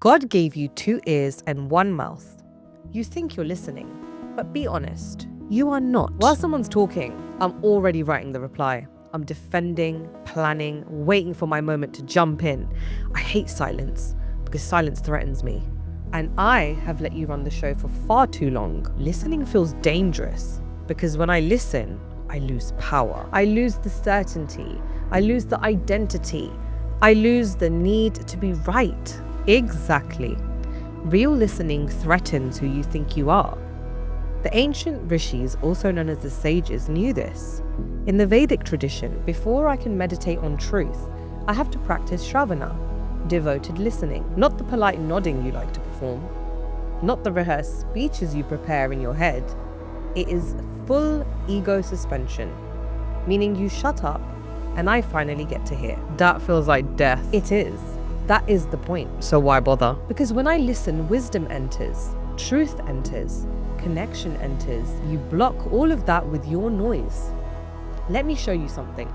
God gave you 2 ears and 1 mouth. You think you're listening, but be honest, you are not. While someone's talking, I'm already writing the reply. I'm defending, planning, waiting for my moment to jump in. I hate silence because silence threatens me. And I have let you run the show for far too long. Listening feels dangerous because when I listen, I lose power. I lose the certainty. I lose the identity. I lose the need to be right. Exactly. Real listening threatens who you think you are. The ancient rishis, also known as the sages, knew this. In the Vedic tradition, before I can meditate on truth, I have to practice shravana, devoted listening, not the polite nodding you like to perform, not the rehearsed speeches you prepare in your head. It is full ego suspension, meaning you shut up and I finally get to hear. That feels like death. It is. That is the point. So why bother? Because when I listen, wisdom enters, truth enters, connection enters. You block all of that with your noise. Let me show you something.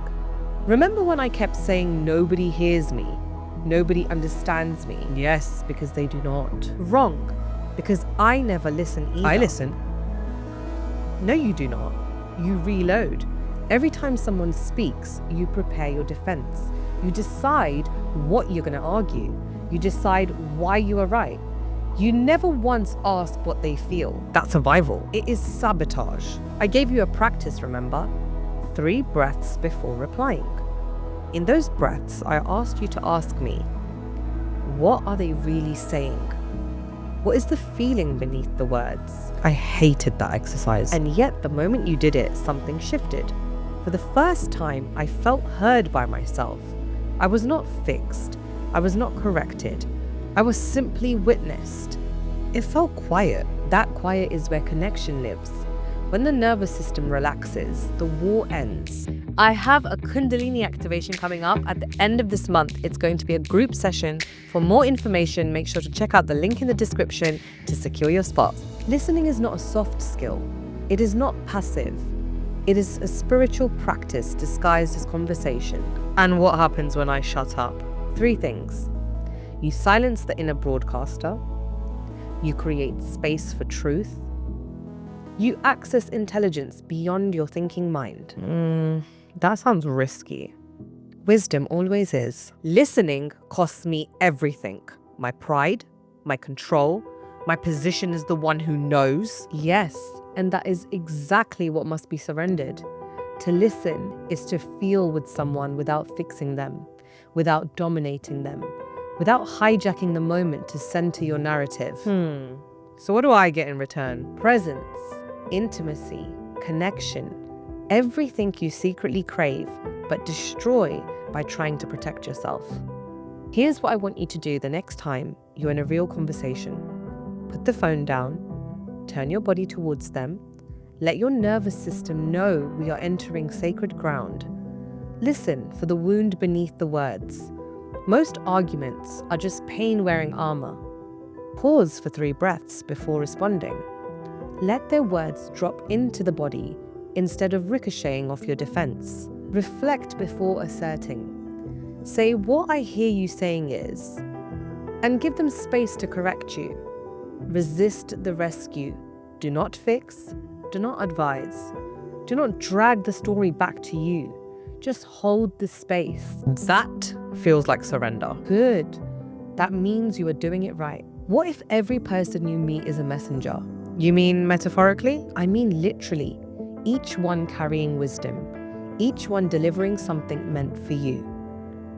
Remember when I kept saying nobody hears me? Nobody understands me? Yes, because they do not. Wrong, because I never listen either. I listen. No, you do not. You reload. Every time someone speaks, you prepare your defense. You decide what you're going to argue. You decide why you are right. You never once ask what they feel. That's survival. It is sabotage. I gave you a practice, remember? 3 breaths before replying. In those breaths, I asked you to ask me, what are they really saying? What is the feeling beneath the words? I hated that exercise. And yet, the moment you did it, something shifted. For the first time, I felt heard by myself. I was not fixed. I was not corrected. I was simply witnessed. It felt quiet. That quiet is where connection lives. When the nervous system relaxes, the war ends. I have a Kundalini activation coming up at the end of this month. It's going to be a group session. For more information, make sure to check out the link in the description to secure your spot. Listening is not a soft skill. It is not passive. It is a spiritual practice disguised as conversation. And what happens when I shut up? 3 things. You silence the inner broadcaster. You create space for truth. You access intelligence beyond your thinking mind. That sounds risky. Wisdom always is. Listening costs me everything. My pride, my control, my position as the one who knows. Yes, and that is exactly what must be surrendered. To listen is to feel with someone without fixing them, without dominating them, without hijacking the moment to center your narrative. So what do I get in return? Presence, intimacy, connection, everything you secretly crave but destroy by trying to protect yourself. Here's what I want you to do the next time you're in a real conversation. Put the phone down, turn your body towards them, let your nervous system know we are entering sacred ground. Listen for the wound beneath the words. Most arguments are just pain wearing armor. Pause for 3 breaths before responding. Let their words drop into the body instead of ricocheting off your defense. Reflect before asserting. Say what I hear you saying is, and give them space to correct you. Resist the rescue. Do not fix. Do not advise. Do not drag the story back to you. Just hold the space. That feels like surrender. Good. That means you are doing it right. What if every person you meet is a messenger? You mean metaphorically? I mean literally. Each one carrying wisdom. Each one delivering something meant for you.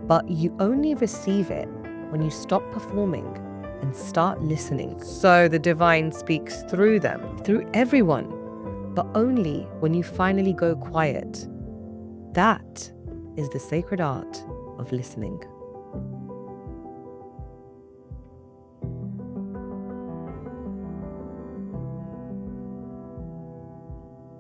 But you only receive it when you stop performing and start listening. So the divine speaks through them, through everyone, but only when you finally go quiet. That is the sacred art of listening.